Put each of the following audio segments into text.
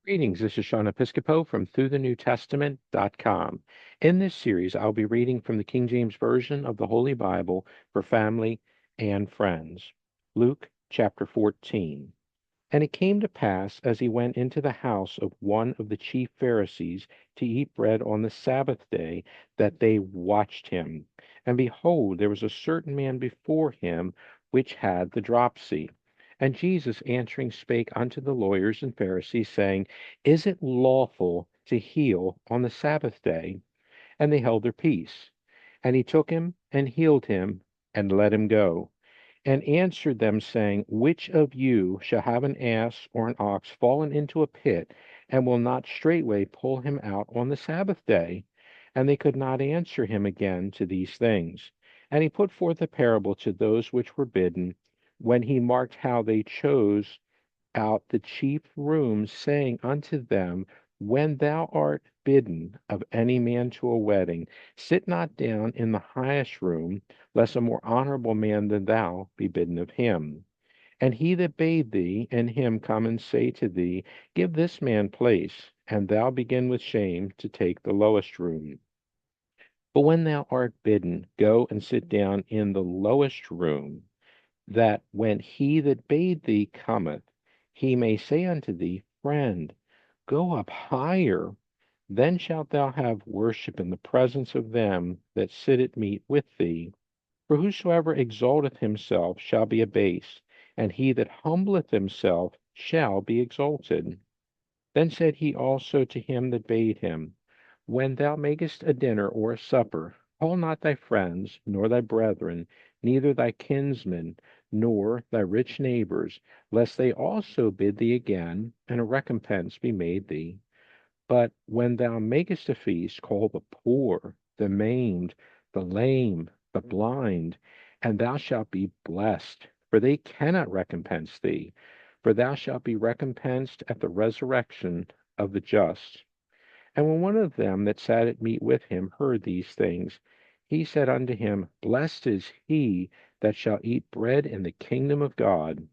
Greetings, this is Sean Episcopo from ThroughTheNewTestament.com. In this series, I'll be reading from the King James Version of the Holy Bible for family and friends. Luke chapter 14. And it came to pass, as he went into the house of one of the chief Pharisees to eat bread on the Sabbath day, that they watched him. And behold, there was a certain man before him which had the dropsy. And Jesus answering spake unto the lawyers and Pharisees, saying, Is it lawful to heal on the Sabbath day? And they held their peace. And he took him and healed him and let him go, and answered them, saying, Which of you shall have an ass or an ox fallen into a pit, and will not straightway pull him out on the Sabbath day? And they could not answer him again to these things. And he put forth a parable to those which were bidden, when he marked how they chose out the chief rooms, saying unto them, When thou art bidden of any man to a wedding, sit not down in the highest room, lest a more honorable man than thou be bidden of him. And he that bade thee and him come and say to thee, Give this man place, and thou begin with shame to take the lowest room. But when thou art bidden, go and sit down in the lowest room, that when he that bade thee cometh, he may say unto thee, Friend, go up higher. Then shalt thou have worship in the presence of them that sit at meat with thee. For whosoever exalteth himself shall be abased, and he that humbleth himself shall be exalted. Then said he also to him that bade him, When thou makest a dinner or a supper, call not thy friends, nor thy brethren, neither thy kinsmen, nor thy rich neighbors, lest they also bid thee again, and a recompense be made thee. But when thou makest a feast, call the poor, the maimed, the lame, the blind, and thou shalt be blessed, for they cannot recompense thee, for thou shalt be recompensed at the resurrection of the just. And when one of them that sat at meat with him heard these things, he said unto him, Blessed is he that shall eat bread in the kingdom of God.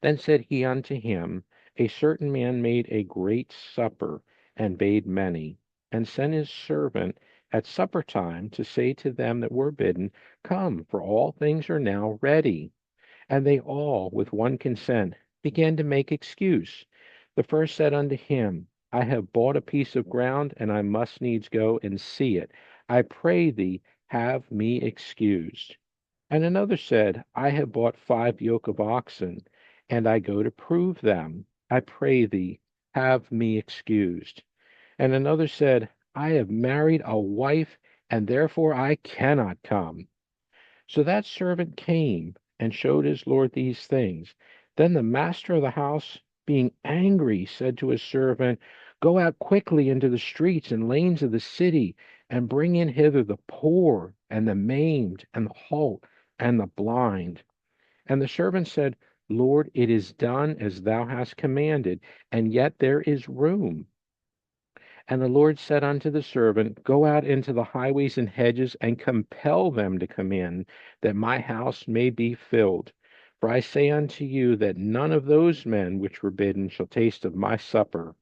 Then said he unto him, A certain man made a great supper, and bade many, and sent his servant at supper time to say to them that were bidden, Come, for all things are now ready. And they all, with one consent, began to make excuse. The first said unto him, I have bought a piece of ground, and I must needs go and see it. I pray thee, have me excused. And another said, I have bought 5 yoke of oxen, and I go to prove them. I pray thee, have me excused. And another said, I have married a wife, and therefore I cannot come. So that servant came and showed his lord these things. Then the master of the house, being angry, said to his servant, Go out quickly into the streets and lanes of the city, and bring in hither the poor, and the maimed, and the halt, and the blind. And the servant said, Lord, it is done as thou hast commanded, and yet there is room. And the Lord said unto the servant, Go out into the highways and hedges, and compel them to come in, that my house may be filled. For I say unto you that none of those men which were bidden shall taste of my supper.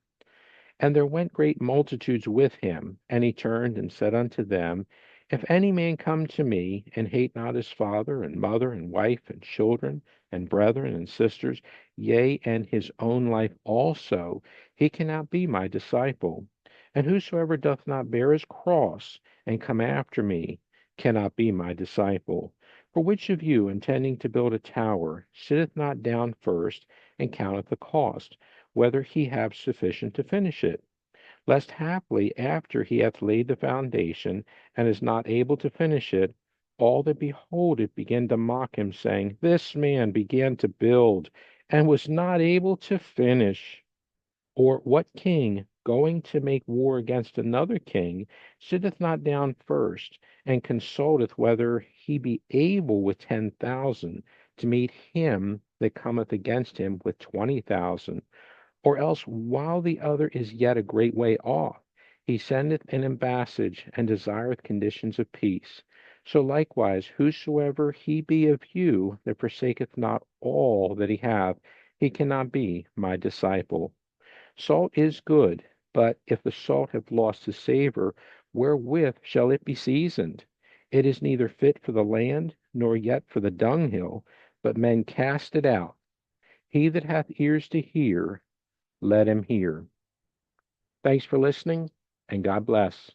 And there went great multitudes with him. And he turned and said unto them, If any man come to me, and hate not his father, and mother, and wife, and children, and brethren, and sisters, yea, and his own life also, he cannot be my disciple. And whosoever doth not bear his cross, and come after me, cannot be my disciple. For which of you, intending to build a tower, sitteth not down first, and counteth the cost, whether he have sufficient to finish it? Lest haply, after he hath laid the foundation, and is not able to finish it, all that behold it begin to mock him, saying, This man began to build, and was not able to finish. Or what king, going to make war against another king, sitteth not down first, and consulteth whether he be able with 10,000 to meet him that cometh against him with 20,000? Or else, while the other is yet a great way off, he sendeth an ambassage, and desireth conditions of peace. So likewise, whosoever he be of you that forsaketh not all that he hath, he cannot be my disciple. Salt is good, but if the salt have lost his savor, wherewith shall it be seasoned? It is neither fit for the land, nor yet for the dunghill, but men cast it out. He that hath ears to hear, let him hear. Thanks for listening, and God bless.